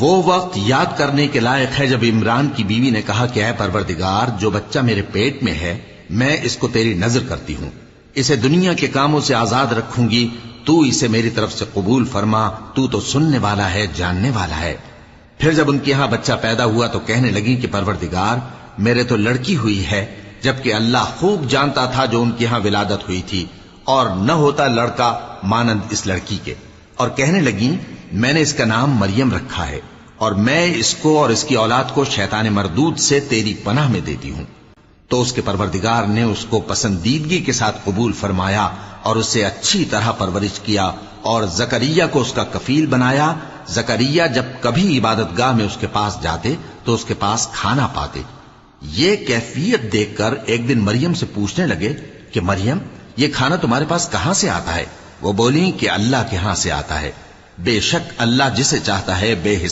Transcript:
وہ وقت یاد کرنے کے لائق ہے جب عمران کی بیوی نے کہا کہ اے پروردگار، جو بچہ میرے پیٹ میں ہے میں اس کو تیری نذر کرتی ہوں، اسے دنیا کے کاموں سے آزاد رکھوں گی، تو اسے میری طرف سے قبول فرما، تو سننے والا ہے، جاننے والا ہے۔ پھر جب ان کے ہاں بچہ پیدا ہوا تو کہنے لگی کہ پروردگار، میرے تو لڑکی ہوئی ہے، جبکہ اللہ خوب جانتا تھا جو ان کے ہاں ولادت ہوئی تھی، اور نہ ہوتا لڑکا مانند اس لڑکی کے۔ اور کہنے لگیں میں نے اس کا نام مریم رکھا ہے، اور میں اس کو اور اس کی اولاد کو شیطان مردود سے تیری پناہ میں دیتی ہوں۔ تو اس کے پروردگار نے اس کو پسندیدگی کے ساتھ قبول فرمایا اور اسے اچھی طرح پرورش کیا، اور زکریا کو اس کا کفیل بنایا۔ زکریا جب کبھی عبادت گاہ میں اس کے پاس جاتے تو اس کے پاس کھانا پاتے۔ یہ کیفیت دیکھ کر ایک دن مریم سے پوچھنے لگے کہ مریم، یہ کھانا تمہارے پاس کہاں سے آتا ہے؟ وہ بولی کہ اللہ کے ہاں سے آتا ہے، بے شک اللہ جسے چاہتا ہے بے